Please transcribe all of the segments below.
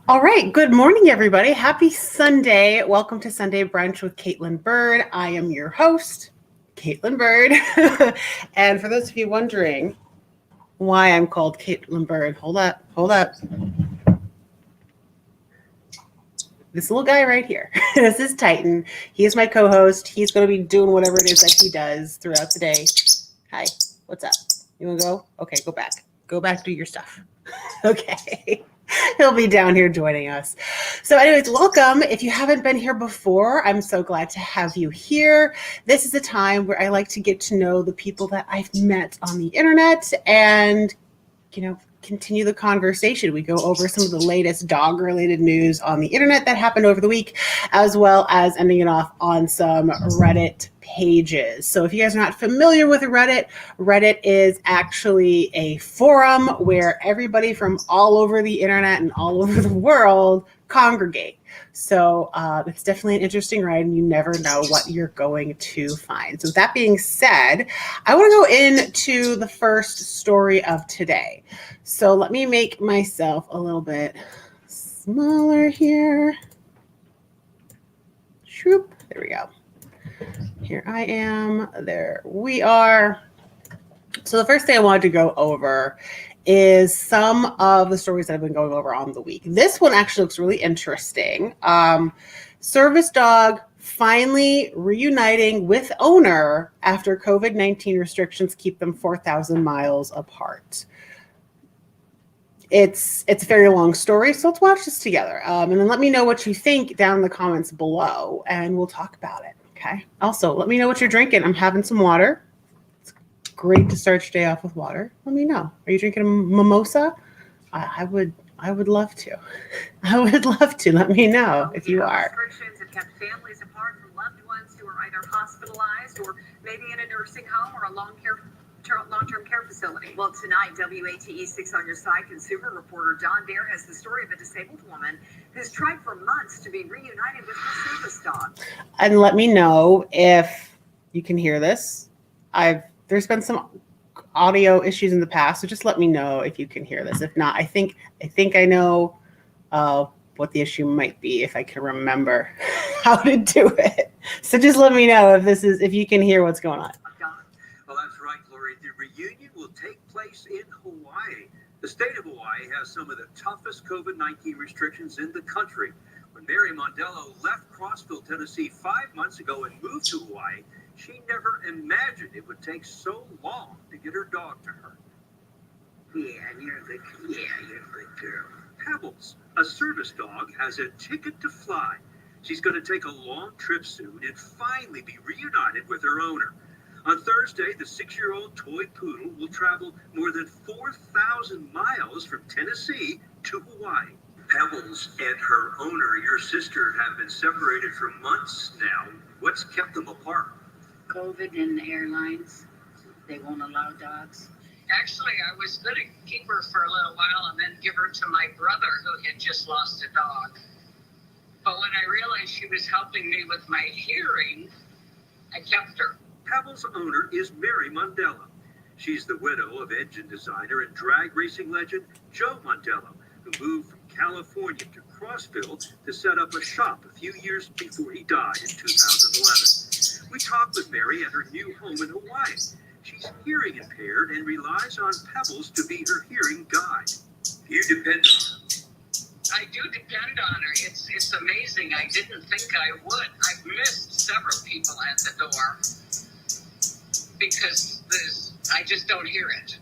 All right. Good morning, everybody. Happy Sunday. Welcome to Sunday Brunch with Caitlin Bird. I am your host, Caitlin Bird. And for those of you wondering why I'm called Caitlin Bird, hold up. This little guy right here. This is Titan. He is my co-host. He's going to be doing whatever it is that he does throughout the day. Hi. What's up? You want to go? Okay, go back. Go back, do your stuff. Okay. He'll be down here joining us. So, anyways, welcome. If you haven't been here before, I'm so glad to have you here. This is a time where I like to get to know the people that I've met on the internet and, continue the conversation. We go over some of the latest dog related news on the internet that happened over the week, as well as ending it off on some Reddit pages. So if you guys are not familiar with Reddit is actually a forum where everybody from all over the internet and all over the world congregate. So it's definitely an interesting ride, and you never know what you're going to find. So with that being said, I want to go into the first story of today. So let me make myself a little bit smaller here. Shoop, there we go. Here I am. There we are. So the first thing I wanted to go over is some of the stories that I've been going over on the week. This one actually looks really interesting. Service dog finally reuniting with owner after COVID-19 restrictions keep them 4,000 miles apart. It's a very long story, so let's watch this together. And then let me know what you think down in the comments below, and we'll talk about it, okay? Also, let me know what you're drinking. I'm having some water. Great to start your day off with water. Let me know. Are you drinking a mimosa? I would love to. I would love to. Let me know if you are. Restrictions have kept families apart from loved ones who are either hospitalized or maybe in a nursing home or a long-term care facility. Well, tonight, WATE 6 on Your Side consumer reporter Don Dare has the story of a disabled woman who's tried for months to be reunited with her service dog. And let me know if you can hear this. There's been some audio issues in the past, so just let me know if you can hear this. If not, I think I know what the issue might be if I can remember how to do it. So just let me know if you can hear what's going on. Well, that's right, Lori. The reunion will take place in Hawaii. The state of Hawaii has some of the toughest COVID-19 restrictions in the country. When Mary Mondello left Crossville, Tennessee 5 months ago and moved to Hawaii, she never imagined it would take so long to get her dog to her. Yeah, you're a good girl. Pebbles, a service dog, has a ticket to fly. She's going to take a long trip soon and finally be reunited with her owner. On Thursday, the 6-year-old toy poodle will travel more than 4,000 miles from Tennessee to Hawaii. Pebbles and her owner, your sister, have been separated for months now. What's kept them apart? COVID and the airlines, they won't allow dogs. Actually, I was going to keep her for a little while and then give her to my brother who had just lost a dog. But when I realized she was helping me with my hearing, I kept her. Pebbles' owner is Mary Mondello. She's the widow of engine designer and drag racing legend Joe Mondello, who moved from California to Crossville to set up a shop a few years before he died in 2011. We talked with Mary at her new home in Hawaii. She's hearing impaired and relies on Pebbles to be her hearing guide. You depend on her. I do depend on her. It's amazing. I didn't think I would. I've missed several people at the door because I just don't hear it.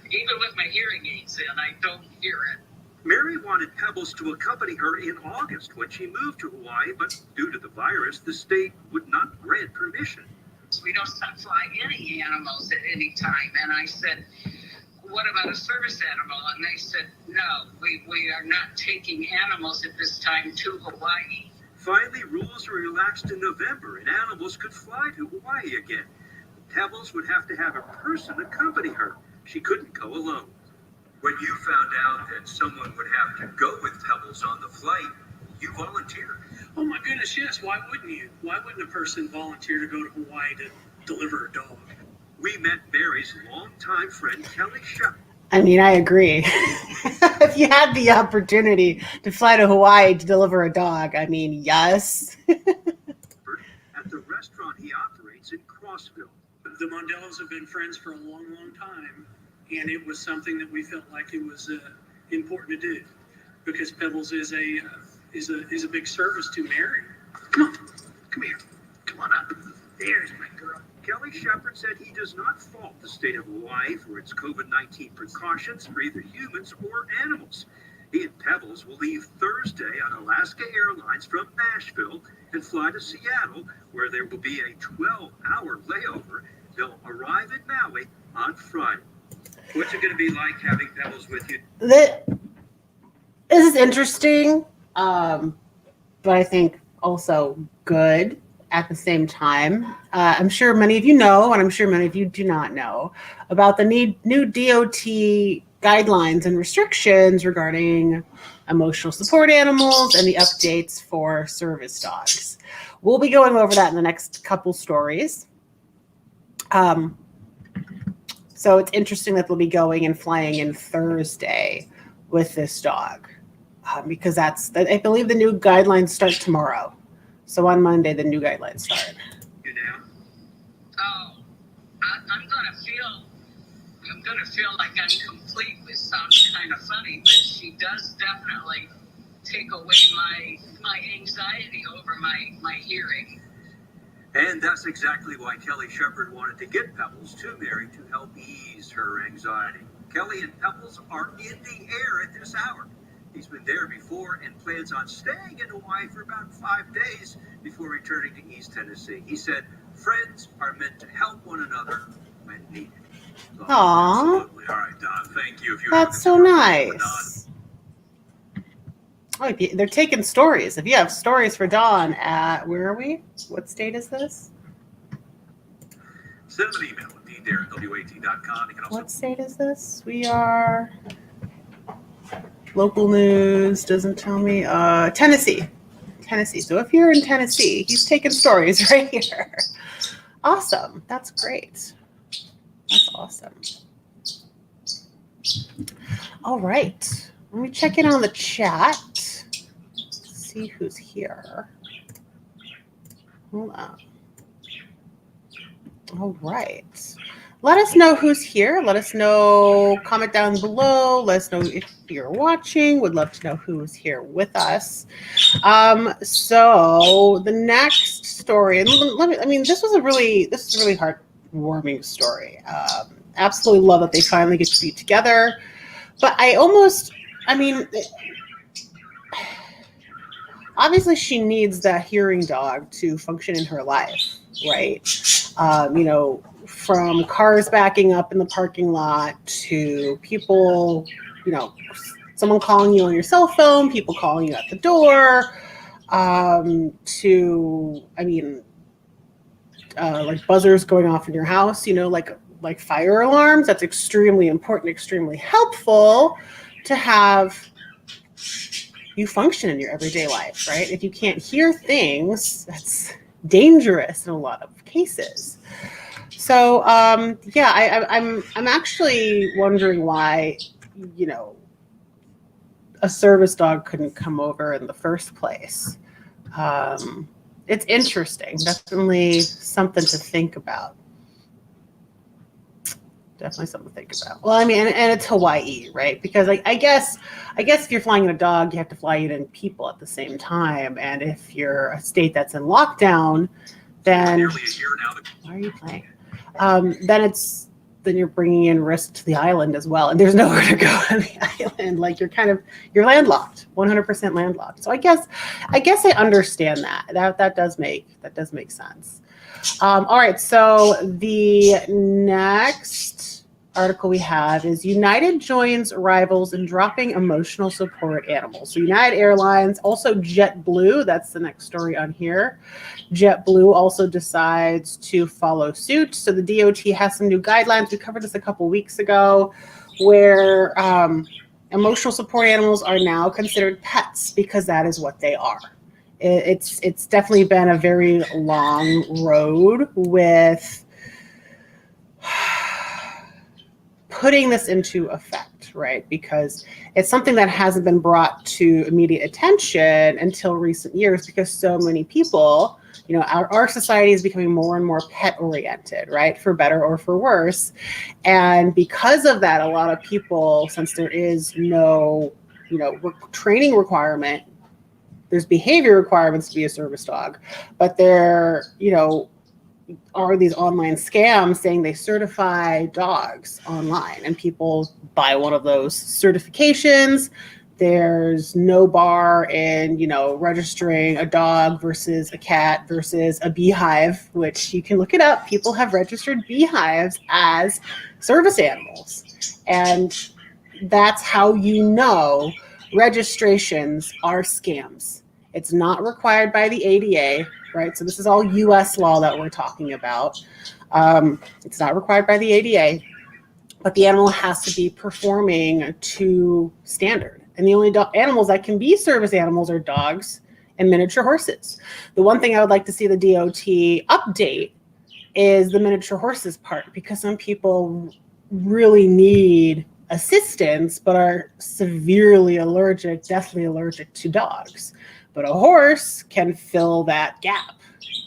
Even with my hearing aids in, I don't hear it. Mary wanted Pebbles to accompany her in August when she moved to Hawaii, but due to the virus, the state would not grant permission. We don't fly any animals at any time. And I said, what about a service animal? And they said, no, we are not taking animals at this time to Hawaii. Finally, rules were relaxed in November and animals could fly to Hawaii again. Pebbles would have to have a person accompany her. She couldn't go alone. When you found out that someone would have to go with Pebbles on the flight, you volunteered. Oh my goodness, yes. Why wouldn't you? Why wouldn't a person volunteer to go to Hawaii to deliver a dog? We met Mary's longtime friend, Kelly Shep. I mean, I agree. If you had the opportunity to fly to Hawaii to deliver a dog, I mean, yes. At the restaurant he operates in Crossville. The Mondellos have been friends for a long, long time, and it was something that we felt like it was important to do because Pebbles is a big service to Mary. Come here. Come on up. There's my girl. Kelly Shepard said he does not fault the state of Hawaii for its COVID-19 precautions for either humans or animals. He and Pebbles will leave Thursday on Alaska Airlines from Nashville and fly to Seattle, where there will be a 12-hour layover. They'll arrive in Maui on Friday. What's it going to be like having Pebbles with you? This is interesting, but I think also good at the same time. I'm sure many of you know, and I'm sure many of you do not know, about the new DOT guidelines and restrictions regarding emotional support animals and the updates for service dogs. We'll be going over that in the next couple stories. So it's interesting that they'll be going and flying in Thursday with this dog because I believe the new guidelines start tomorrow. So on Monday, the new guidelines start. You now? Oh, I'm gonna feel like I'm complete, which sounds kind of funny, but she does definitely take away my anxiety over my hearing. And that's exactly why Kelly Shepard wanted to get Pebbles to Mary to help ease her anxiety. Kelly and Pebbles are in the air at this hour. He's been there before and plans on staying in Hawaii for about 5 days before returning to East Tennessee. He said, friends are meant to help one another when needed. So, Aww. absolutely. All right, Don, thank you. If you That's so nice. Oh, they're taking stories. If you have stories for Dawn at, where are we? What state is this? Send them an email at ddarren@wat.com. You can also What state is this? We are local news, doesn't tell me. Tennessee. So if you're in Tennessee, he's taking stories right here. Awesome. That's great. That's awesome. All right. Let me check in on the chat. See who's here. Hold on. All right. Let us know who's here. Let us know, comment down below. Let us know if you're watching. Would love to know who's here with us. So the next story, and this is a really heartwarming story. Absolutely love that they finally get to be together. But obviously she needs that hearing dog to function in her life, right? From cars backing up in the parking lot to people, someone calling you on your cell phone, people calling you at the door, like buzzers going off in your house, like fire alarms. That's extremely important, extremely helpful to have you function in your everyday life, right? If you can't hear things, that's dangerous in a lot of cases. So, I'm actually wondering why, a service dog couldn't come over in the first place. It's interesting. Definitely something to think about. Definitely something to think about. Well, and it's Hawaii, right? Because I guess if you're flying in a dog, you have to fly it in people at the same time. And if you're a state that's in lockdown, then why are you playing? Then you're bringing in risk to the island as well, and there's nowhere to go on the island. Like you're landlocked, 100% landlocked. So I guess I understand that. That does make sense. All right, so the next article we have is United joins rivals in dropping emotional support animals. So United Airlines, also JetBlue, that's the next story on here. JetBlue also decides to follow suit. So the DOT has some new guidelines. We covered this a couple weeks ago, where emotional support animals are now considered pets because that is what they are. It's definitely been a very long road with putting this into effect, important, right? Because it's something that hasn't been brought to immediate attention until recent years, because so many people, our society is becoming more and more pet oriented, right? For better or for worse. And because of that, a lot of people, since there is no, training requirement, there's behavior requirements to be a service dog, but there, are these online scams saying they certify dogs online, and people buy one of those certifications. There's no bar in, registering a dog versus a cat versus a beehive, which you can look it up. People have registered beehives as service animals. And that's how registrations are scams. It's not required by the ADA, right? So this is all U.S. law that we're talking about. It's not required by the ADA, but the animal has to be performing to standard. And the only animals that can be service animals are dogs and miniature horses. The one thing I would like to see the DOT update is the miniature horses part, because some people really need assistance but are severely allergic, deathly allergic to dogs. But a horse can fill that gap,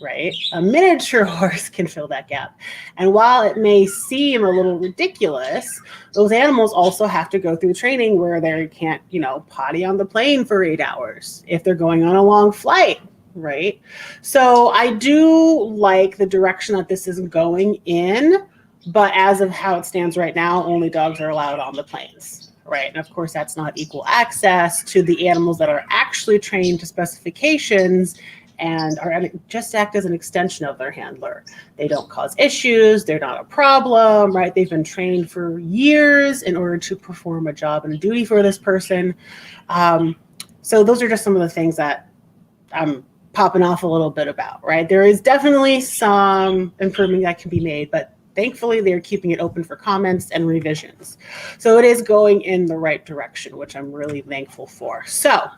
right? A miniature horse can fill that gap. And while it may seem a little ridiculous, those animals also have to go through training where they can't, potty on the plane for 8 hours if they're going on a long flight, right? So I do like the direction that this is going in, but as of how it stands right now, only dogs are allowed on the planes. Right. And of course, that's not equal access to the animals that are actually trained to specifications and are just act as an extension of their handler. They don't cause issues. They're not a problem, right? They've been trained for years in order to perform a job and a duty for this person. So those are just some of the things that I'm popping off a little bit about, right? There is definitely some improvement that can be made, but thankfully, they're keeping it open for comments and revisions. So it is going in the right direction, which I'm really thankful for. So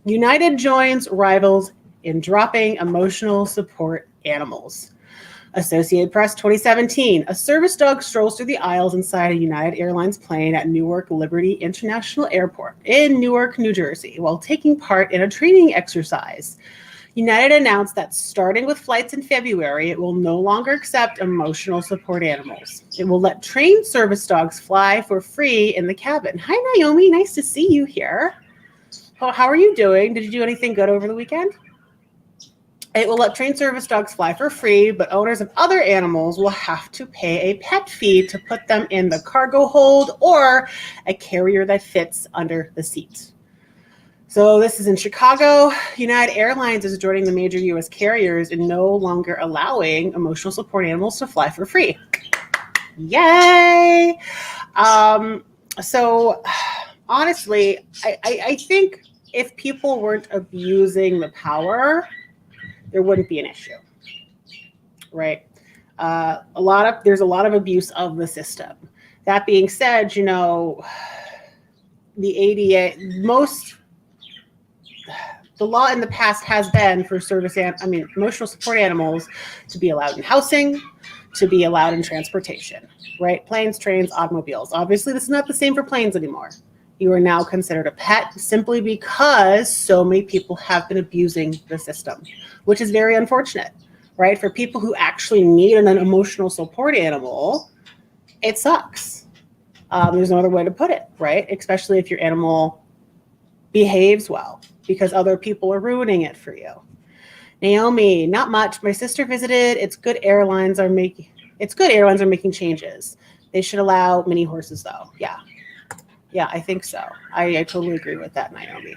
United joins rivals in dropping emotional support animals. Associated Press 2017, a service dog strolls through the aisles inside a United Airlines plane at Newark Liberty International Airport in Newark, New Jersey, while taking part in a training exercise. United announced that starting with flights in February, it will no longer accept emotional support animals. It will let trained service dogs fly for free in the cabin. Hi, Naomi. Nice to see you here. Well, how are you doing? Did you do anything good over the weekend? It will let trained service dogs fly for free, but owners of other animals will have to pay a pet fee to put them in the cargo hold or a carrier that fits under the seat. So this is in Chicago. United Airlines is joining the major U.S. carriers in no longer allowing emotional support animals to fly for free. Yay! So honestly, I think if people weren't abusing the power, there wouldn't be an issue, right? There's a lot of abuse of the system. That being said, the ADA, the law in the past has been for emotional support animals to be allowed in housing, to be allowed in transportation, right? Planes, trains, automobiles. Obviously, this is not the same for planes anymore. You are now considered a pet simply because so many people have been abusing the system, which is very unfortunate, right? For people who actually need an emotional support animal, it sucks. There's no other way to put it, right? Especially if your animal behaves well, because other people are ruining it for you. Naomi, not much. My sister visited. It's good airlines are making changes. They should allow mini horses though. Yeah, I think so. I totally agree with that, Naomi.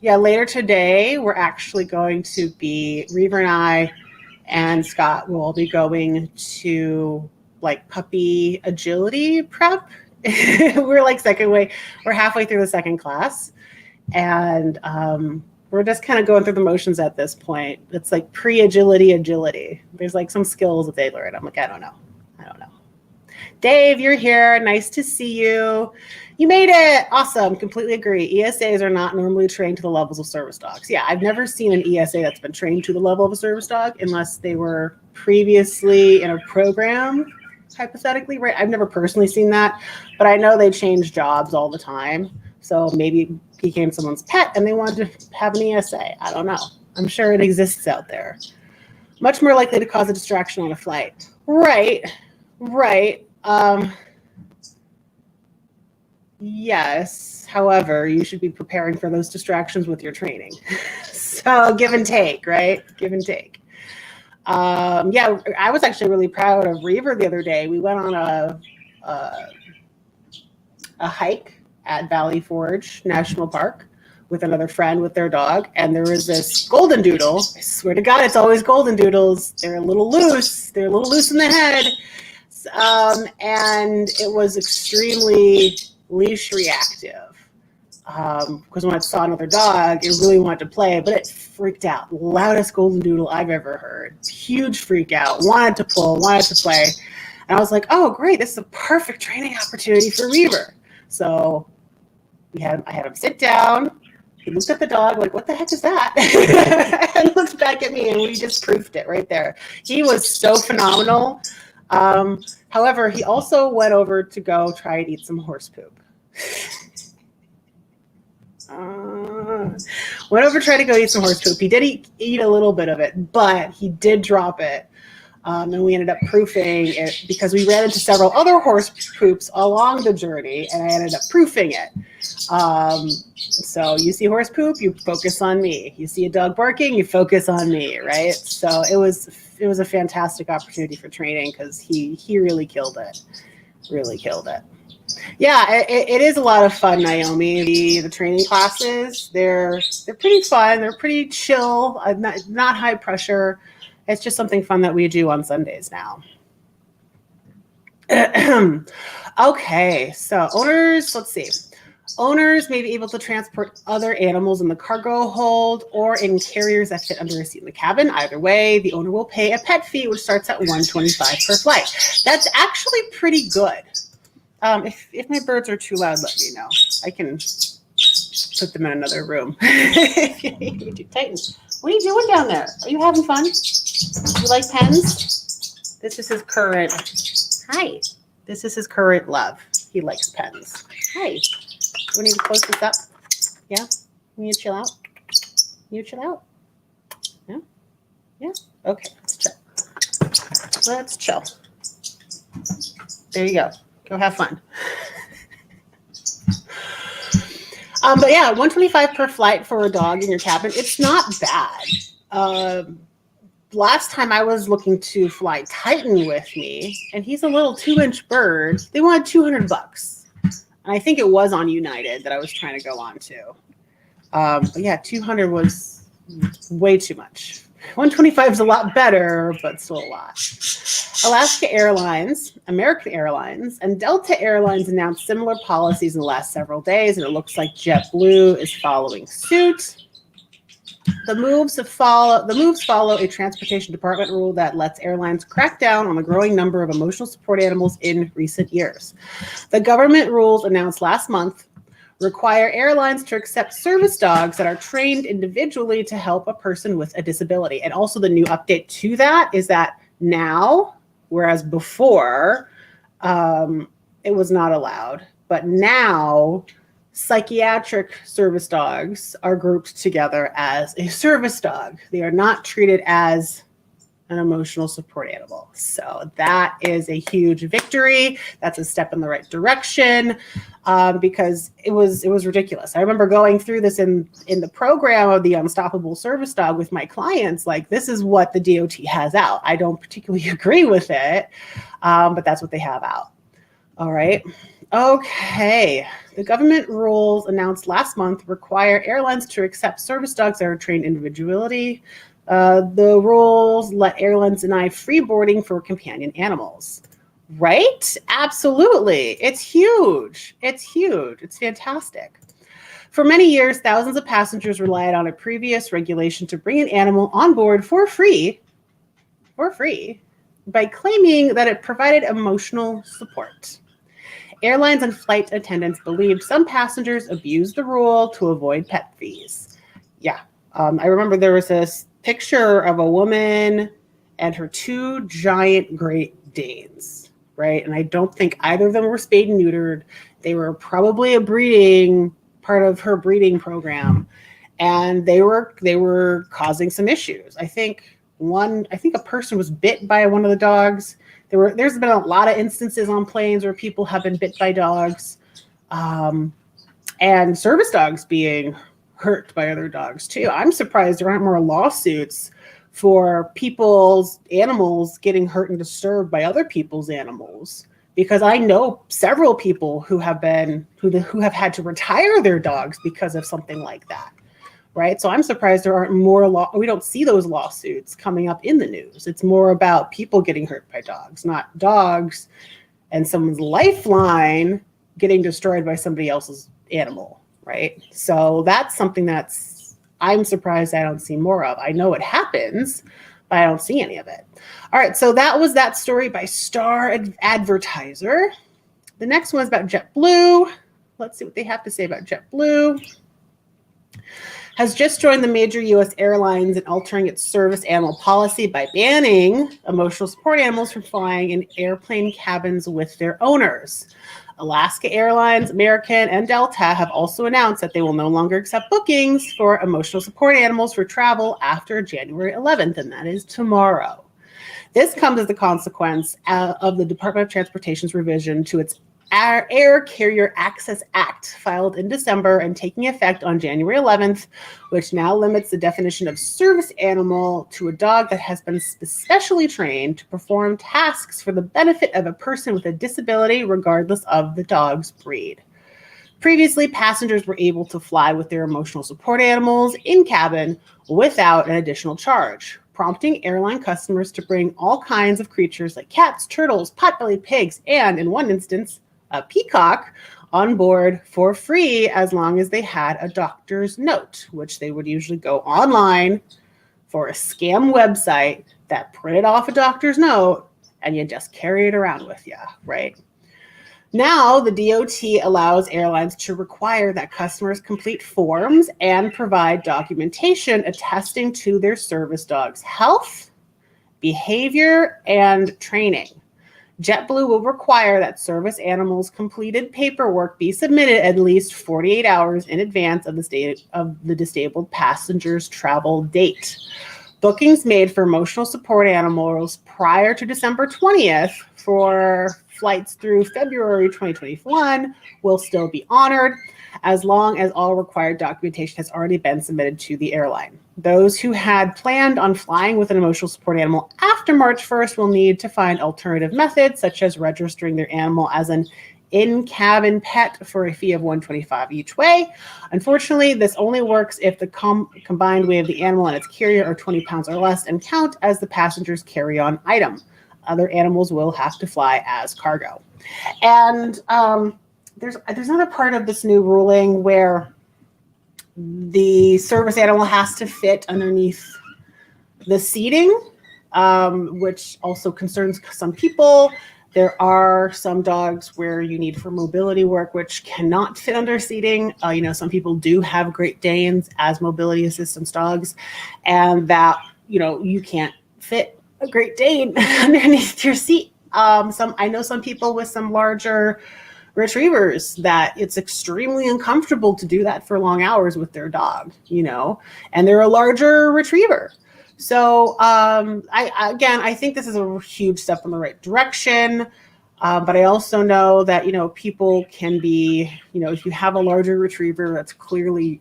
Later today, we're actually going to be, Reaver and I and Scott will be going to puppy agility prep. We're halfway through the second class, and we're just kind of going through the motions at this point. It's like agility. There's some skills that they learn. I'm like, I don't know. Dave, you're here. Nice to see you. You made it. Awesome. Completely agree. ESAs are not normally trained to the levels of service dogs. Yeah, I've never seen an ESA that's been trained to the level of a service dog unless they were previously in a program hypothetically, right? I've never personally seen that, but I know they change jobs all the time. So maybe became someone's pet and they wanted to have an ESA. I don't know. I'm sure it exists out there. Much more likely to cause a distraction on a flight. Right. Yes. However, you should be preparing for those distractions with your training. So give and take, right? Give and take. Yeah, I was actually really proud of Reaver the other day. We went on a hike at Valley Forge National Park with another friend with their dog, and there was this golden doodle. I swear to God, it's always golden doodles. They're a little loose. They're a little loose in the head. And it was extremely leash reactive. Because when I saw another dog, it really wanted to play, but it freaked out. Loudest golden doodle I've ever heard. Huge freak out. Wanted to pull, wanted to play. And I was like, oh, great. This is a perfect training opportunity for Reaver. So I had him sit down. He looked at the dog like, what the heck is that? And looked back at me, and we just proofed it right there. He was so phenomenal. However, he also went over to go try and eat some horse poop. Went over to try to go eat some horse poop. He did eat a little bit of it, but he did drop it. And we ended up proofing it because we ran into several other horse poops along the journey, and I ended up proofing it. So you see horse poop, you focus on me. You see a dog barking, you focus on me, right? So it was a fantastic opportunity for training because he really killed it. Really killed it. Yeah, it is a lot of fun, Naomi. The training classes, they're pretty fun. They're pretty chill, not high pressure. It's just something fun that we do on Sundays now. Okay, so owners, let's see. Owners may be able to transport other animals in the cargo hold or in carriers that fit under a seat in the cabin. Either way, the owner will pay a pet fee, which starts at $125 per flight. That's actually pretty good. If my birds are too loud, let me know. I can put them in another room. Titan, what are you doing down there? Are you having fun? You like pens? This is his current. Hi. This is his current love. He likes pens. Hi. We need to close this up. Yeah. You need to chill out. You chill out. Yeah. Yeah. Okay. Let's chill. Let's chill. There you go. Go have fun. But yeah, $125 per flight for a dog in your cabin. It's not bad. Last time I was looking to fly Titan with me, and he's a little 2-inch bird. They wanted $200. And I think it was on United that I was trying to go on to. But yeah, 200 was way too much. 125 is a lot better, but still a lot. Alaska Airlines, American Airlines, and Delta Airlines announced similar policies in the last several days, and it looks like JetBlue is following suit. The moves follow a Transportation Department rule that lets airlines crack down on the growing number of emotional support animals in recent years. The government rules announced last month require airlines to accept service dogs that are trained individually to help a person with a disability. And also the new update to that is that now, whereas before it was not allowed, but now psychiatric service dogs are grouped together as a service dog. They are not treated as an emotional support animal. So that is a huge victory. That's a step in the right direction because it was ridiculous. I remember going through this in the program of the Unstoppable Service Dog with my clients. Like, this is what the DOT has out. I don't particularly agree with it, but that's what they have out. All right. Okay. The government rules announced last month require airlines to accept service dogs that are trained individually. The rules let airlines deny free boarding for companion animals. Right? Absolutely. It's huge. It's huge. It's fantastic. For many years, thousands of passengers relied on a previous regulation to bring an animal on board for free, by claiming that it provided emotional support. Airlines and flight attendants believed some passengers abused the rule to avoid pet fees. Yeah. I remember there was this picture of a woman and her 2 giant Great Danes. right? And I don't think either of them were spayed and neutered. They were probably a breeding part of her breeding program, and they were causing some issues. I think a person was bit by one of the dogs. There's been a lot of instances on planes where people have been bit by dogs, and service dogs being hurt by other dogs too. I'm surprised there aren't more lawsuits for people's animals getting hurt and disturbed by other people's animals, because I know several people who have had to retire their dogs because of something like that. Right. So I'm surprised there aren't more we don't see those lawsuits coming up in the news. It's more about people getting hurt by dogs, not dogs and someone's lifeline getting destroyed by somebody else's animal. Right. So that's something I'm surprised I don't see more of. I know it happens, but I don't see any of it. All right. So that was that story by Star Advertiser. The next one is about JetBlue. Let's see what they have to say about JetBlue. Has just joined the major U.S. airlines in altering its service animal policy by banning emotional support animals from flying in airplane cabins with their owners. Alaska Airlines, American, and Delta have also announced that they will no longer accept bookings for emotional support animals for travel after January 11th, and that is tomorrow. This comes as a consequence of the Department of Transportation's revision to its Air Carrier Access Act, filed in December and taking effect on January 11th, which now limits the definition of service animal to a dog that has been specially trained to perform tasks for the benefit of a person with a disability, regardless of the dog's breed. Previously, passengers were able to fly with their emotional support animals in cabin without an additional charge, prompting airline customers to bring all kinds of creatures like cats, turtles, potbelly pigs, and, in one instance, a peacock on board for free as long as they had a doctor's note, which they would usually go online for a scam website that printed off a doctor's note and you just carry it around with you, right? Now, the DOT allows airlines to require that customers complete forms and provide documentation attesting to their service dog's health, behavior, and training. JetBlue will require that service animals' completed paperwork be submitted at least 48 hours in advance of the disabled passenger's travel date. Bookings made for emotional support animals prior to December 20th for flights through February 2021 will still be honored, as long as all required documentation has already been submitted to the airline. Those who had planned on flying with an emotional support animal after March 1st will need to find alternative methods, such as registering their animal as an in-cabin pet for a fee of $125 each way. Unfortunately, this only works if the combined weight of the animal and its carrier are 20 pounds or less and count as the passenger's carry-on item. Other animals will have to fly as cargo. And there's another part of this new ruling where the service animal has to fit underneath the seating, which also concerns some people. There are some dogs where you need for mobility work, which cannot fit under seating. Some people do have Great Danes as mobility assistance dogs, and that, you can't fit a Great Dane underneath your seat. I know some people with some larger retrievers that it's extremely uncomfortable to do that for long hours with their dog, and they're a larger retriever. So I think this is a huge step in the right direction. But I also know that, people can be, if you have a larger retriever that's clearly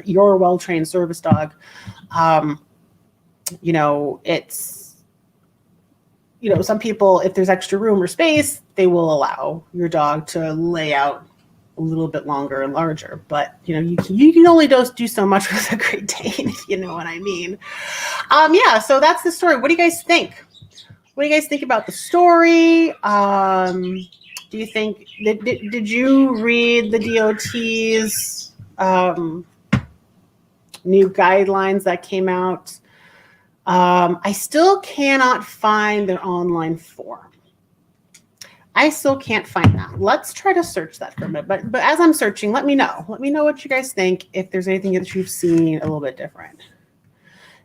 you're a well-trained service dog, it's, some people, if there's extra room or space, they will allow your dog to lay out a little bit longer and larger. But, you can only do so much with a Great Dane, if you know what I mean. So that's the story. What do you guys think? What do you guys think about the story? Do you think, did you read the DOT's new guidelines that came out? I still cannot find their online form. I still can't find that. Let's try to search that for a minute. But as I'm searching, let me know. Let me know what you guys think, if there's anything that you've seen a little bit different.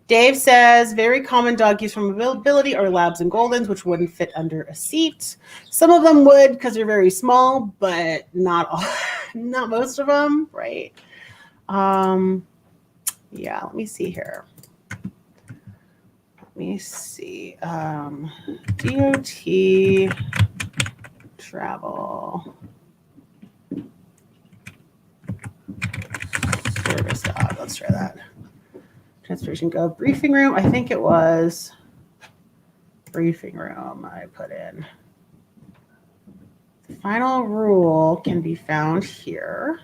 Dave says, very common dog use from mobility are Labs and Goldens, which wouldn't fit under a seat. Some of them would because they're very small, but not all, not most of them, right? Yeah, let me see here. Let me see. DOT travel service dog. Let's try that. Transportation Gov briefing room. I think it was briefing room I put in. The final rule can be found here.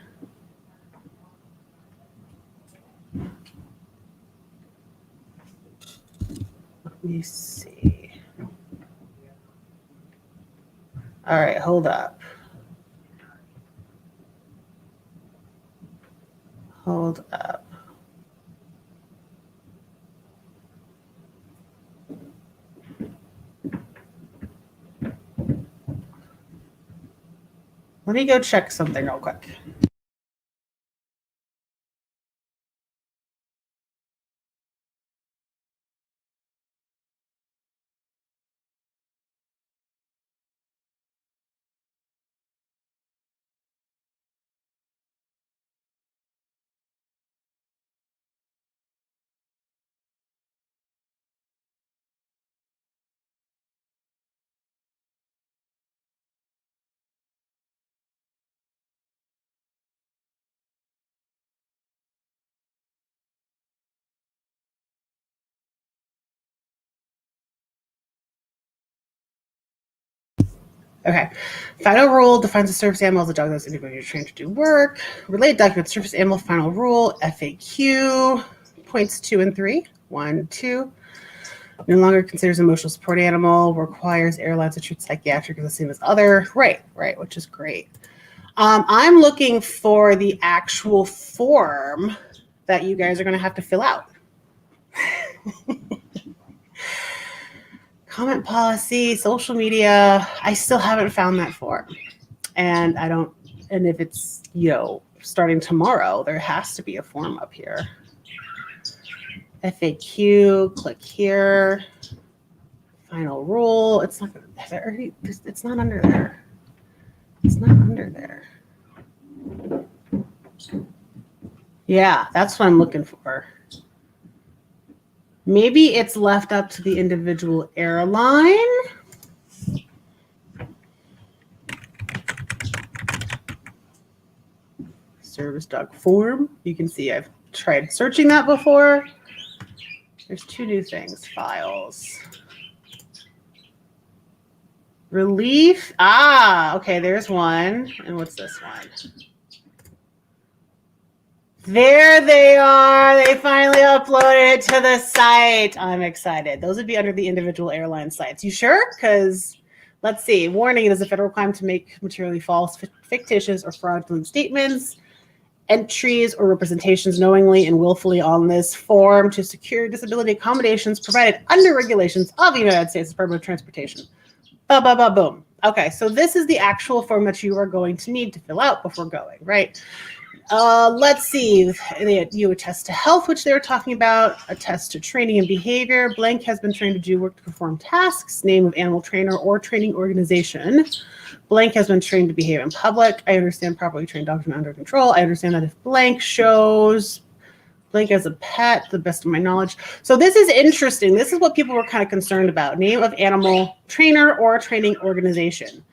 Let me see. All right, hold up. Hold up. Let me go check something real quick. Okay. Final rule defines a service animal as a dog that's individually trained to do work. Related documents, service animal final rule, FAQ, points 2 and 3. 1, 2. No longer considers emotional support animal, requires airlines to treat psychiatric as the same as other. Right, which is great. I'm looking for the actual form that you guys are going to have to fill out. Comment policy, social media. I still haven't found that form. And if it's, starting tomorrow, there has to be a form up here. FAQ, click here. Final rule. It's not under there. It's not under there. Yeah, that's what I'm looking for. Maybe it's left up to the individual airline. Service dog form. You can see I've tried searching that before. There's 2 new things. Files. Relief. Okay, there's one. And what's this one? There they are. They finally uploaded it to the site. I'm excited. Those would be under the individual airline sites. You sure? Because let's see. Warning, it is a federal crime to make materially false, fictitious, or fraudulent statements, entries, or representations knowingly and willfully on this form to secure disability accommodations provided under regulations of the United States Department of Transportation. Boom. Okay, so this is the actual form that you are going to need to fill out before going, right? Let's see. You attest to health, which they were talking about. Attest to training and behavior. Blank has been trained to do work to perform tasks. Name of animal trainer or training organization. Blank has been trained to behave in public. I understand properly trained dogs are under control. I understand that if blank shows blank as a pet, the best of my knowledge. So this is interesting. This is what people were kind of concerned about. Name of animal trainer or training organization.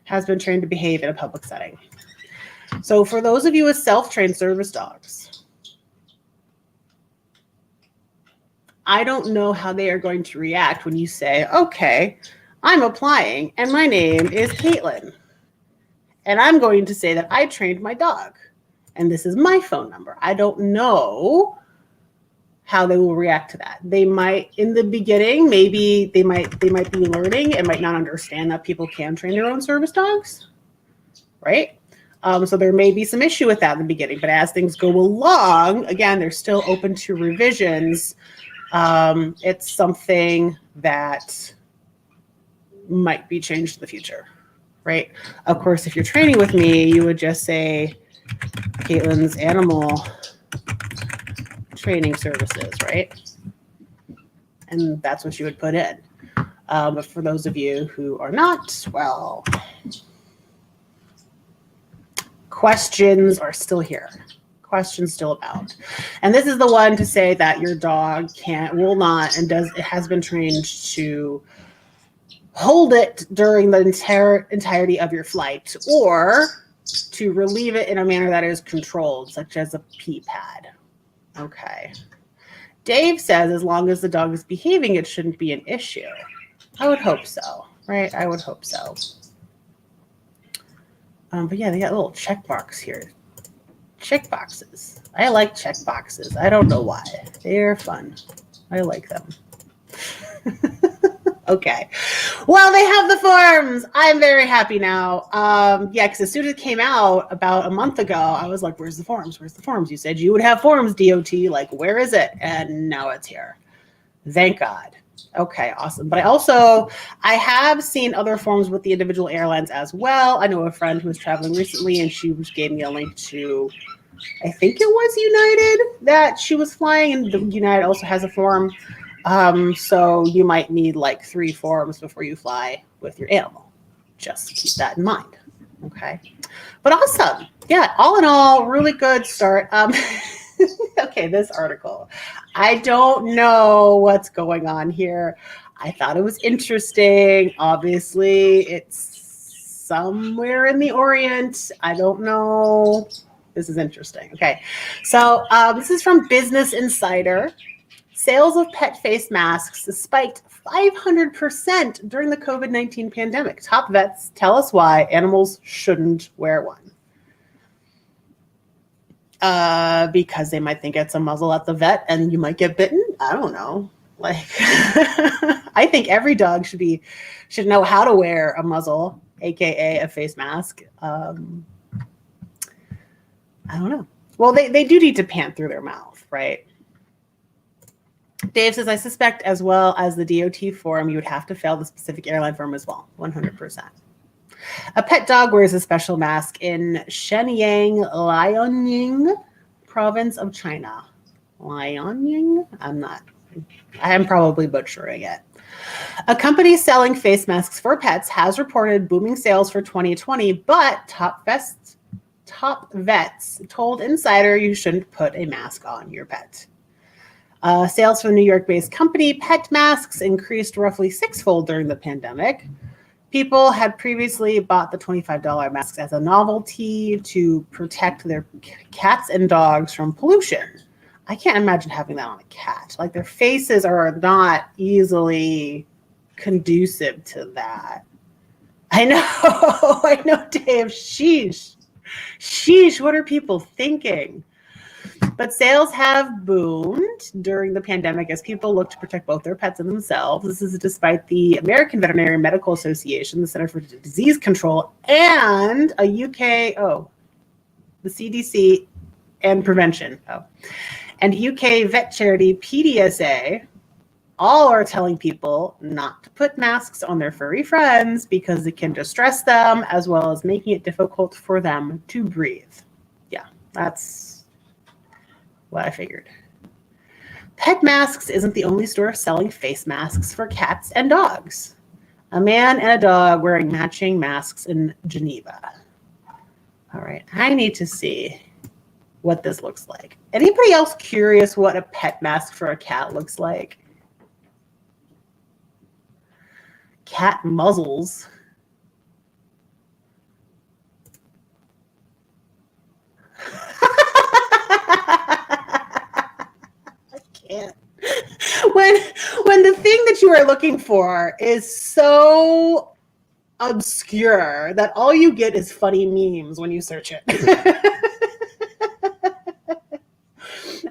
Has been trained to behave in a public setting. So for those of you with self-trained service dogs, I don't know how they are going to react when you say, okay, I'm applying and my name is Caitlin. And I'm going to say that I trained my dog and this is my phone number. I don't know how they will react to that. They might, in the beginning, maybe they might be learning and might not understand that people can train their own service dogs, right? So there may be some issue with that in the beginning, but as things go along, again, they're still open to revisions. It's something that might be changed in the future, right? Of course, if you're training with me, you would just say Caitlin's animal training services, right? And that's what you would put in. But for those of you who are not, well, questions are still here. Questions still abound. And this is the one to say that your dog will not, and it has been trained to hold it during the entirety of your flight, or to relieve it in a manner that is controlled, such as a pee pad. Okay. Dave says as long as the dog is behaving, it shouldn't be an issue. I would hope so, right? I would hope so. But yeah, they got little check marks here. Check boxes. I like check boxes. I don't know why. They're fun. I like them. Okay. Well, they have the forms. I'm very happy now. Yeah, because as soon as it came out about a month ago, I was like, where's the forms? Where's the forms? You said you would have forms, DOT. Like, where is it? And now it's here. Thank God. Okay, awesome. But I have seen other forms with the individual airlines as well. I know a friend who was traveling recently, and she gave me a link to, I think it was United that she was flying, and United also has a form. So you might need like 3 forms before you fly with your animal. Just keep that in mind. Okay. But awesome. Yeah, all in all, really good start. Okay, this article. I don't know what's going on here. I thought it was interesting. Obviously, it's somewhere in the Orient. I don't know. This is interesting. Okay. So this is from Business Insider. Sales of pet face masks spiked 500% during the COVID-19 pandemic. Top vets tell us why animals shouldn't wear one. Because they might think it's a muzzle at the vet and you might get bitten. I don't know. Like, I think every dog should know how to wear a muzzle, aka a face mask. I don't know. Well, they do need to pant through their mouth, right? Dave says, I suspect as well as the DOT form, you would have to fail the specific airline form as well. 100%. A pet dog wears a special mask in Shenyang, Liaoning province of China. Liaoning? I am probably butchering it. A company selling face masks for pets has reported booming sales for 2020, but top vets told Insider you shouldn't put a mask on your pet. Sales for the New York-based company Pet Masks increased roughly 6-fold during the pandemic. People had previously bought the $25 masks as a novelty to protect their cats and dogs from pollution. I can't imagine having that on a cat. Like, their faces are not easily conducive to that. I know, I know, Dave. Sheesh. What are people thinking? But sales have boomed during the pandemic as people look to protect both their pets and themselves. This is despite the American Veterinary Medical Association, the Center for Disease Control, and the CDC and Prevention. And UK vet charity PDSA all are telling people not to put masks on their furry friends because it can distress them as well as making it difficult for them to breathe. Yeah, that's what I figured. Pet Masks isn't the only store selling face masks for cats and dogs. A man and a dog wearing matching masks in Geneva. All right, I need to see what this looks like. Anybody else curious what a pet mask for a cat looks like? Cat muzzles. When the thing that you are looking for is so obscure that all you get is funny memes when you search it.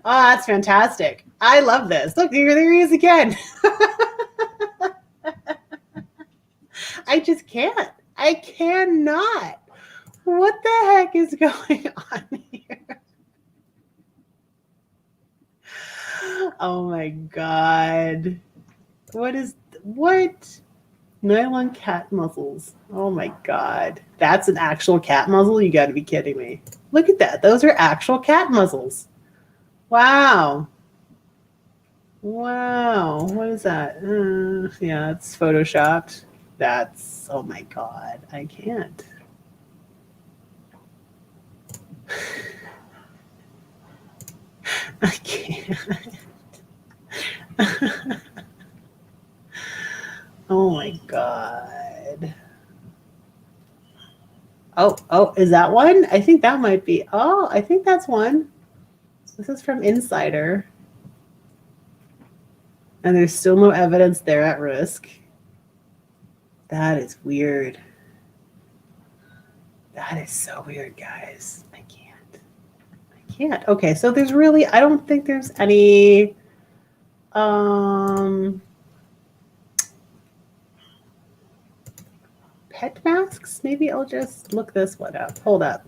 Oh, that's fantastic. I love this. Look, there he is again. I just can't. I cannot. What the heck is going on here? Oh my God. What? Nylon cat muzzles. Oh my God. That's an actual cat muzzle? You got to be kidding me. Look at that. Those are actual cat muzzles. Wow. Wow. What is that? Yeah, it's photoshopped. That's, oh my God. I can't. I can't. Oh my God. Oh, is that one? I think that might be. Oh, I think that's one. This is from Insider. And there's still no evidence they're at risk. That is weird. That is so weird, guys. I can't. Okay, so there's really, I don't think there's any pet masks. Maybe I'll just look this one up. Hold up.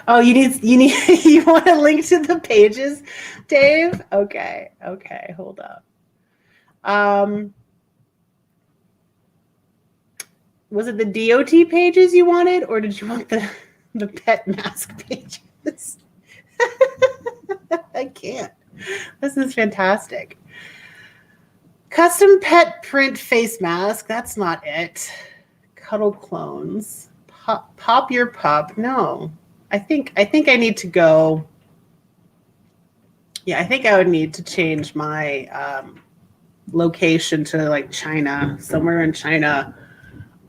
Oh, you want a link to the pages, Dave? Okay, hold up. Was it the DOT pages you wanted, or did you want the pet mask pages? I can't. This is fantastic. Custom pet print face mask. That's not it. Cuddle clones. Pop your pup. No. I think I need to go. Yeah, I think I would need to change my location to like China, somewhere in China,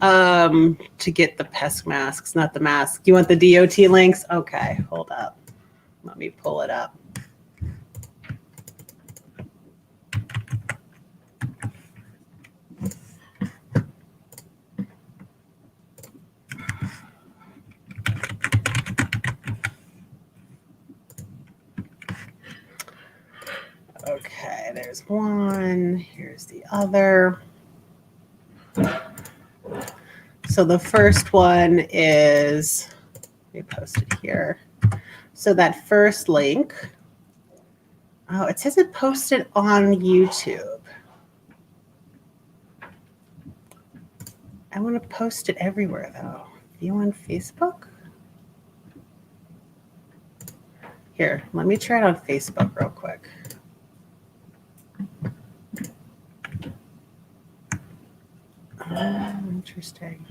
to get the pest masks, not the mask. You want the DOT links? Okay, hold up. Let me pull it up. Okay, there's one. Here's the other. So the first one is, let me post it here. So that first link, oh, it says it posted on YouTube. I want to post it everywhere though. View on Facebook? Here, let me try it on Facebook real quick. Oh, interesting.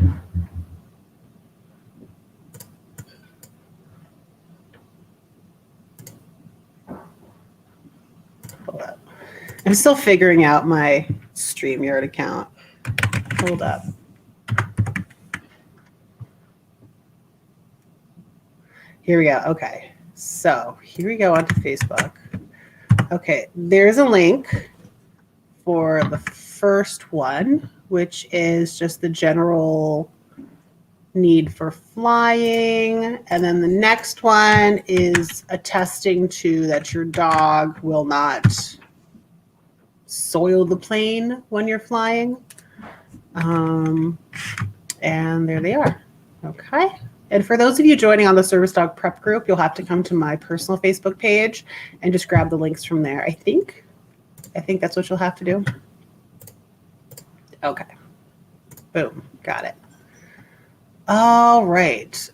Hold up. I'm still figuring out my StreamYard account. Hold up. Here we go. Okay. So here we go onto Facebook. Okay. There's a link for the first one, which is just the general need for flying. And then the next one is attesting to that your dog will not soil the plane when you're flying. And there they are. Okay. And for those of you joining on the Service Dog Prep group, you'll have to come to my personal Facebook page and just grab the links from there. I think that's what you'll have to do. Okay. Boom. Got it. All right.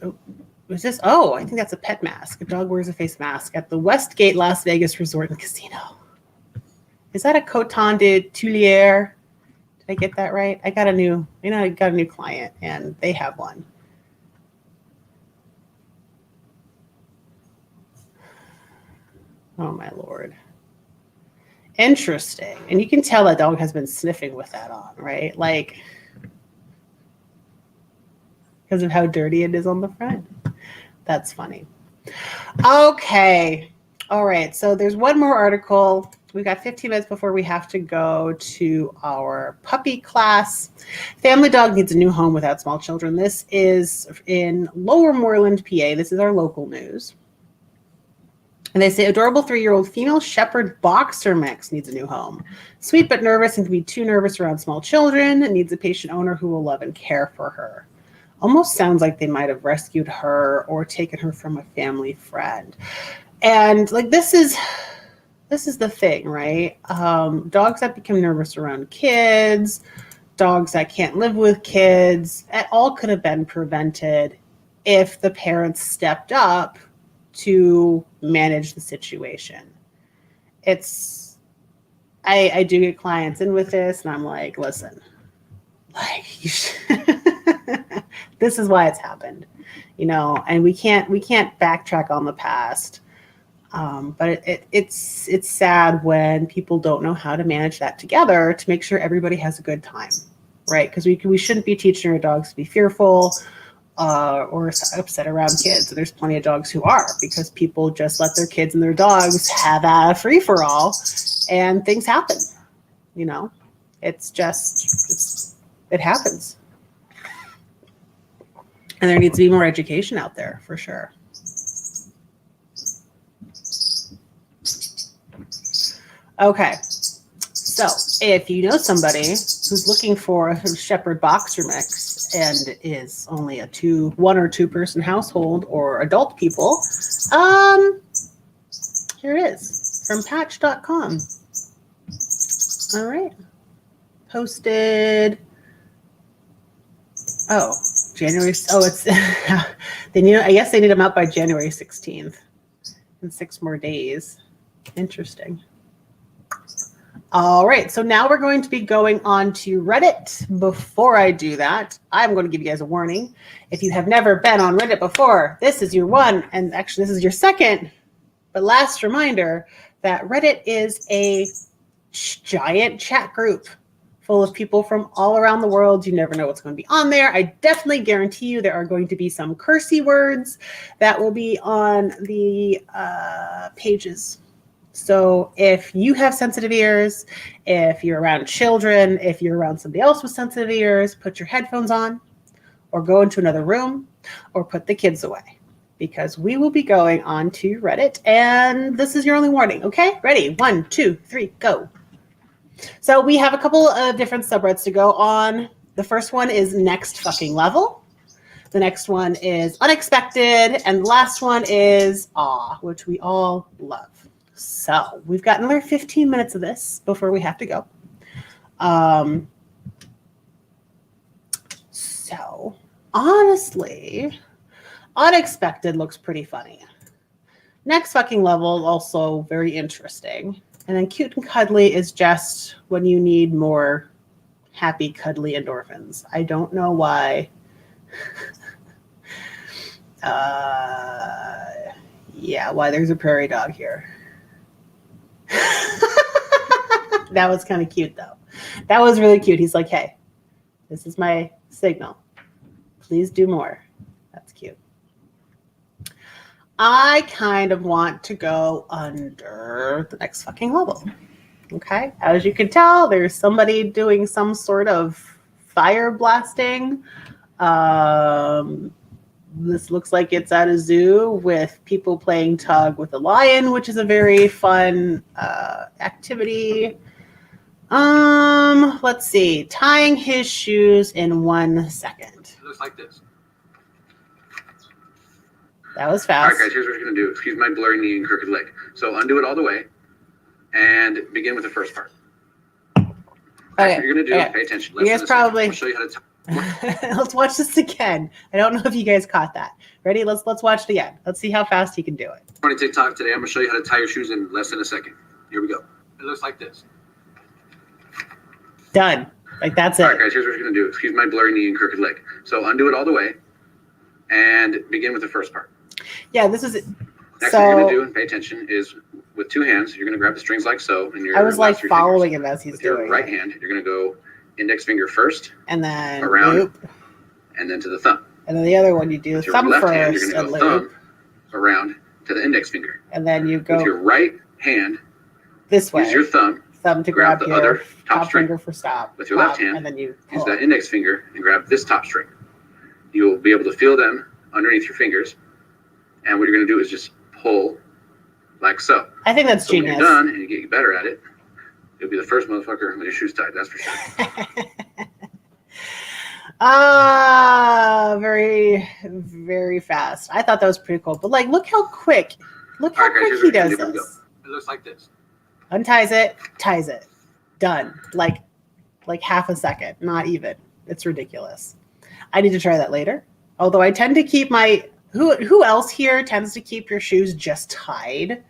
Was this? Oh, I think that's a pet mask. A dog wears a face mask at the Westgate Las Vegas Resort and Casino. Is that a Coton de Tuileries? Did I get that right? I got a new client and they have one. Oh my Lord. Interesting. And you can tell that dog has been sniffing with that on, right? Like, because of how dirty it is on the front. That's funny. Okay. All right. So there's one more article. We've got 15 minutes before we have to go to our puppy class. Family dog needs a new home without small children. This is in Lower Moreland, PA. This is our local news. And they say adorable 3-year-old female shepherd boxer mix needs a new home. Sweet but nervous and can be too nervous around small children and needs a patient owner who will love and care for her. Almost sounds like they might have rescued her or taken her from a family friend. And like this is the thing, right? Dogs that become nervous around kids, dogs that can't live with kids, it all could have been prevented if the parents stepped up to manage the situation. I do get clients in with this, and I'm like, listen, like this is why it's happened, and we can't backtrack on the past. But it's sad when people don't know how to manage that together to make sure everybody has a good time, right? Because we shouldn't be teaching our dogs to be fearful or upset around kids. There's plenty of dogs who are, because people just let their kids and their dogs have a free for all, and things happen. It happens, and there needs to be more education out there for sure. Okay, so if you know somebody who's looking for a Shepherd boxer mix and is only a 1 or 2 person household or adult people, here it is from patch.com. All right, posted. January. It's they need. I guess they need them out by January 16th, in 6 more days. Interesting. All right, so now we're going to be going on to Reddit. Before I do that, I'm going to give you guys a warning. If you have never been on Reddit before, this is your one, and actually this is your second, but last reminder that Reddit is a giant chat group full of people from all around the world. You never know what's going to be on there. I definitely guarantee you there are going to be some cursey words that will be on the pages. So if you have sensitive ears, if you're around children, if you're around somebody else with sensitive ears, put your headphones on or go into another room or put the kids away, because we will be going on to Reddit, and this is your only warning. Okay, ready? 1, 2, 3, go. So we have a couple of different subreddits to go on. The first one is next fucking level. The next one is unexpected. And the last one is awe, which we all love. So we've got another 15 minutes of this before we have to go. So honestly, unexpected looks pretty funny. Next fucking level, also very interesting. And then cute and cuddly is just when you need more happy, cuddly endorphins. I don't know why. Why there's a prairie dog here. That was kind of cute, though. That was really cute. He's like, hey, this is my signal. Please do more. That's cute. I kind of want to go under the next fucking level. Okay? As you can tell, there's somebody doing some sort of fire blasting. This looks like it's at a zoo with people playing tug with a lion, which is a very fun activity. Let's see. Tying his shoes in 1 second. It looks like this. That was All fast. right, guys, here's what you're going to do. Excuse my blurry knee and crooked leg. So undo it all the way and begin with the first part. Okay. What you're going to do, pay attention. You guys probably... I'll show you how to Let's watch this again. I don't know if you guys caught that. Ready? Let's watch it again. Let's see how fast he can do it. Morning TikTok today. I'm going to show you how to tie your shoes in less than a second. Here we go. It looks like this. Done. Like, that's it. All right, guys, here's what you're going to do. Excuse my blurry knee and crooked leg. So undo it all the way and begin with the first part. Yeah, this is it. Next thing you're going to do, and pay attention, is with 2 hands, you're going to grab the strings like so. And your I was like last 3 following fingers. him as he's with doing your right it. hand, you're going to go index finger first, And then around, loop. and then to the thumb. And then the other one, you do With your thumb left hand, first you're and going to go loop. thumb around to the index finger. And then you go With your right hand, this way. use your thumb Thumb to grab grab the your other top string. finger for stop. With your left Stop, hand, and then you use pull. that index finger and grab this top string. You'll be able to feel them underneath your fingers. And what you're going to do is just pull like so. I think that's So when genius. you're done and you get better at it, you'll be the first motherfucker with your shoes tied. That's for sure. Very, very fast. I thought that was pretty cool. But like, look how quick. Look how All right, guys, quick here's he what you're does gonna do. this. It looks like this. Unties it, ties it. Done. Like half a second. Not even. It's ridiculous. I need to try that later. Although I tend to keep my, who else here tends to keep your shoes just tied?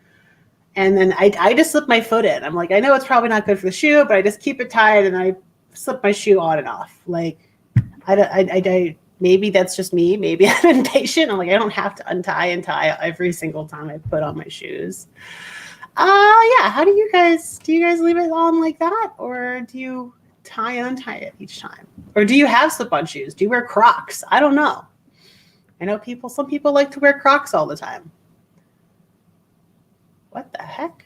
And then I just slip my foot in. I'm like, I know it's probably not good for the shoe, but I just keep it tied and I slip my shoe on and off. Like, I maybe that's just me. Maybe I'm impatient. I'm like, I don't have to untie and tie every single time I put on my shoes. Yeah. How do you guys leave it on like that? Or do you tie and untie it each time? Or do you have slip-on shoes? Do you wear Crocs? I don't know. I know some people like to wear Crocs all the time. What the heck?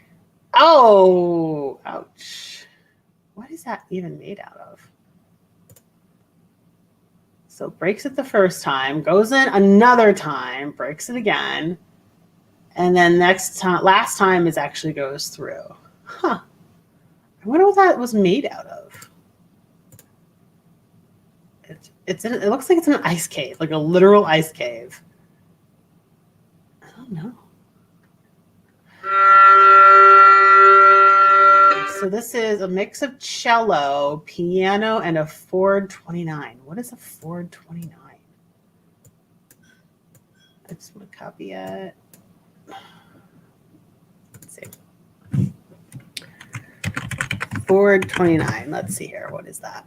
Oh, ouch. What is that even made out of? So breaks it the first time, goes in another time, breaks it again. And then last time it actually goes through. Huh. I wonder what that was made out of. It looks like it's in an ice cave, like a literal ice cave. I don't know. So this is a mix of cello, piano, and a Ford 29. What is a Ford 29? I just want to copy it. Let's see. Ford 29. Let's see here. What is that?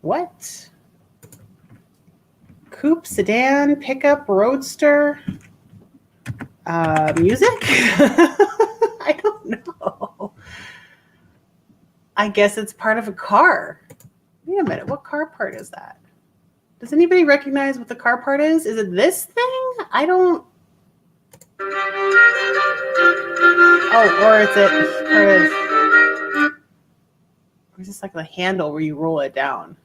What? Coupe, sedan, pickup, roadster, music? I don't know. I guess it's part of a car. Wait a minute. What car part is that? Does anybody recognize what the car part is? Is it this thing? I don't. Oh, or is it part of. Or is this like the handle where you roll it down?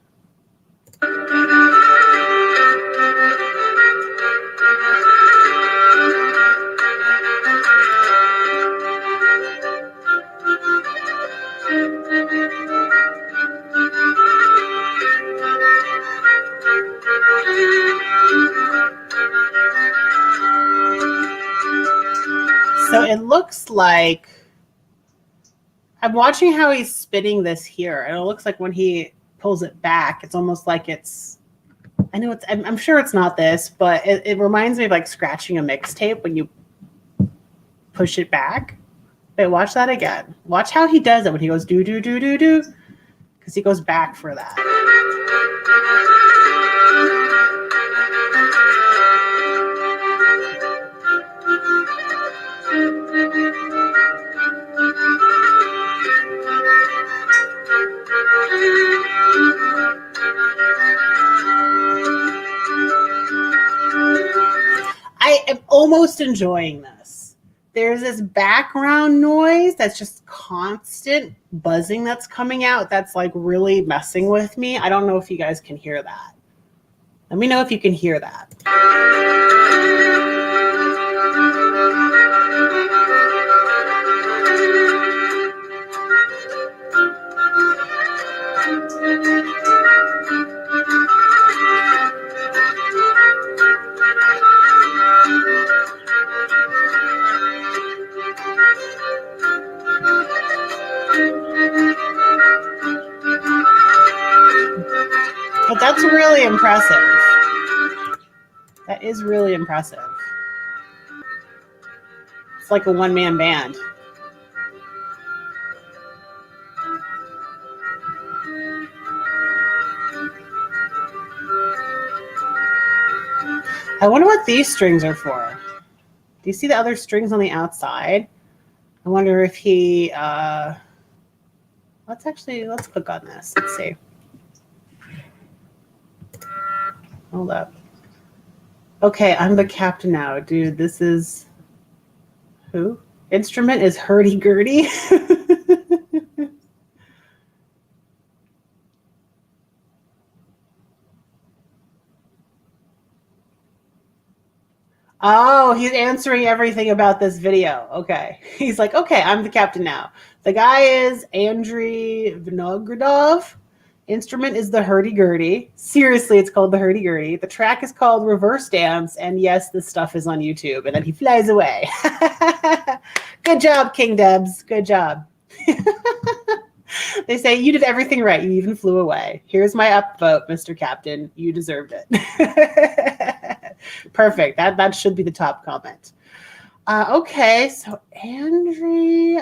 So it looks like I'm watching how he's spinning this here, and it looks like when he pulls it back, it's almost like it's. I know it's. I'm sure it's not this, but it reminds me of like scratching a mixtape when you push it back. Wait, watch that again. Watch how he does it when he goes do do do do do, because he goes back for that. I am almost enjoying this. There's this background noise that's just constant buzzing that's coming out that's like really messing with me. I don't know if you guys can hear that. Let me know if you can hear that. But that's really impressive. That is really impressive. It's like a one-man band. I wonder what these strings are for. Do you see the other strings on the outside? I wonder if he, let's click on this. Let's see. Hold up. Okay, I'm the captain now. Dude, this is, who? Instrument is hurdy-gurdy. Oh, he's answering everything about this video. Okay. He's like, okay, I'm the captain now. The guy is Andriy Vinogradov. Instrument is the hurdy-gurdy. Seriously, it's called the hurdy-gurdy. The track is called Reverse Dance. And yes, this stuff is on YouTube. And then he flies away. Good job, King Debs. Good job. They say you did everything right. You even flew away. Here's my upvote, Mr. Captain. You deserved it. Perfect. That should be the top comment. Okay, so Andre,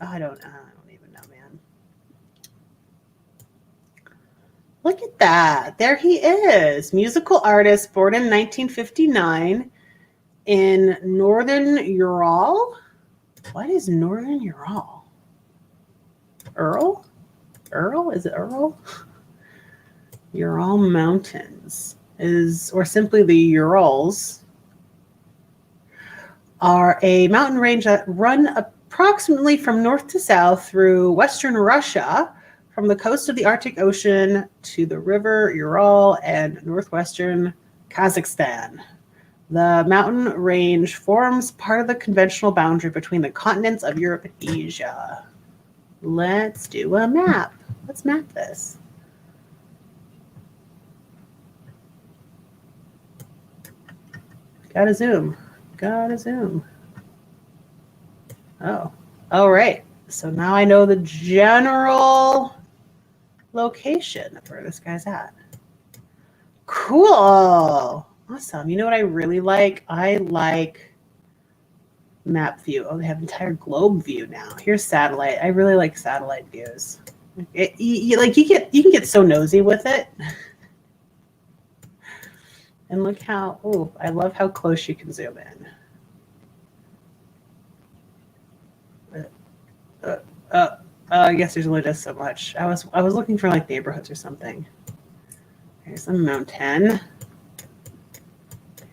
I don't even know, man. Look at that. There he is. Musical artist born in 1959 in Northern Ural. What is Northern Ural? Earl? Is it Earl? Ural Mountains or simply the Urals are a mountain range that run approximately from north to south through western Russia, from the coast of the Arctic Ocean to the river Ural and northwestern Kazakhstan. The mountain range forms part of the conventional boundary between the continents of Europe and Asia. Let's do a map. Let's map this. Gotta zoom. Oh, all right. So now I know the general location of where this guy's at. Cool. Awesome. You know what I really like? I like map view. Oh, they have entire globe view now. Here's satellite. I really like satellite views. You can get so nosy with it. And look how, I love how close you can zoom in. I guess there's only just so much. I was looking for like neighborhoods or something. Here's a mountain.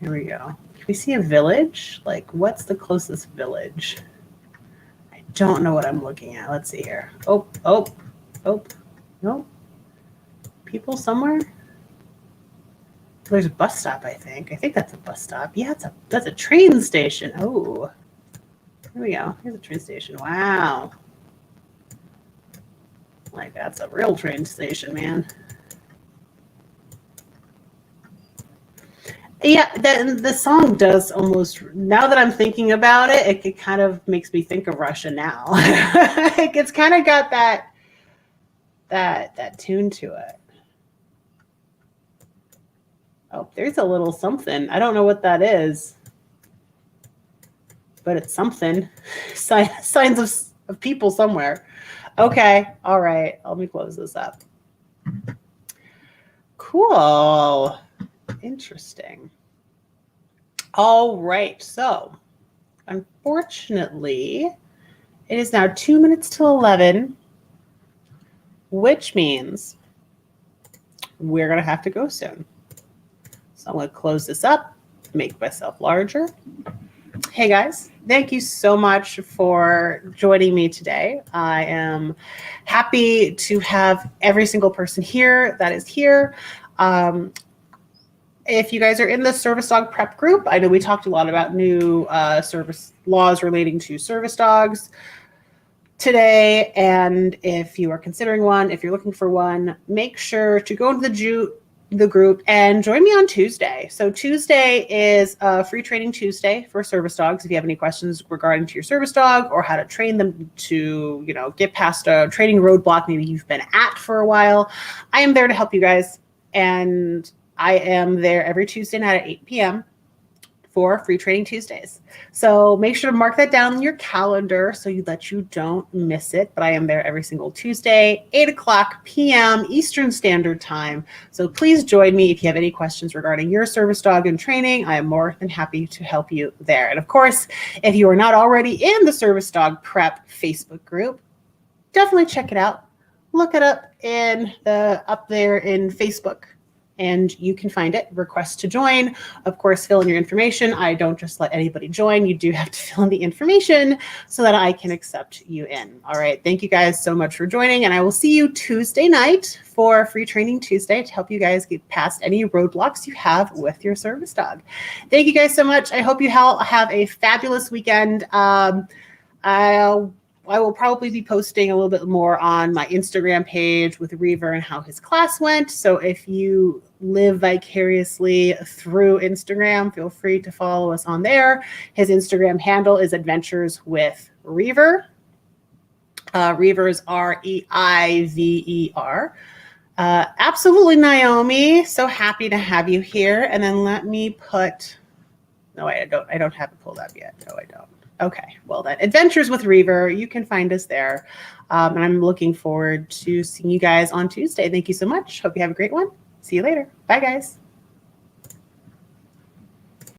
Here we go. Can we see a village? Like, what's the closest village? I don't know what I'm looking at. Let's see here. Oh, no. People somewhere? There's a bus stop, I think. I think that's a bus stop. Yeah, that's a train station. Oh, here we go. Here's a train station. Wow. Like, that's a real train station, man. Yeah, the song does almost, now that I'm thinking about it, it kind of makes me think of Russia now. It's kind of got that tune to it. Oh, there's a little something. I don't know what that is, but it's something. Signs of people somewhere. Okay, all right. Let me close this up. Cool. Interesting. All right, so unfortunately, it is now 2 minutes till 11, which means we're going to have to go soon. So I'm going to close this up, make myself larger. Hey guys, thank you so much for joining me today. I am happy to have every single person here that is here. If you guys are in the service dog prep group, I know we talked a lot about new service laws relating to service dogs today. And if you are considering one, if you're looking for one, make sure to go into the group and join me on Tuesday. So Tuesday is a free training Tuesday for service dogs. If you have any questions regarding to your service dog or how to train them to, get past a training roadblock maybe you've been at for a while, I am there to help you guys. And I am there every Tuesday night at 8 p.m. for Free Training Tuesdays. So make sure to mark that down in your calendar so that you don't miss it. But I am there every single Tuesday, 8 o'clock p.m. Eastern Standard Time. So please join me if you have any questions regarding your service dog and training. I am more than happy to help you there. And of course, if you are not already in the Service Dog Prep Facebook group, definitely check it out. Look it up up there in Facebook. And you can find it, request to join. Of course, fill in your information. I don't just let anybody join. You do have to fill in the information so that I can accept you in. All right. Thank you guys so much for joining. And I will see you Tuesday night for Free Training Tuesday to help you guys get past any roadblocks you have with your service dog. Thank you guys so much. I hope you have a fabulous weekend. I will probably be posting a little bit more on my Instagram page with Reaver and how his class went. So if you live vicariously through Instagram, feel free to follow us on there. His Instagram handle is Adventures with Reaver. Reivers, Reiver. Absolutely, Naomi. So happy to have you here. And then let me put. No, I don't have it pulled up yet. No, I don't. Okay, well then, Adventures with Reaver. You can find us there. And I'm looking forward to seeing you guys on Tuesday. Thank you so much. Hope you have a great one. See you later. Bye, guys.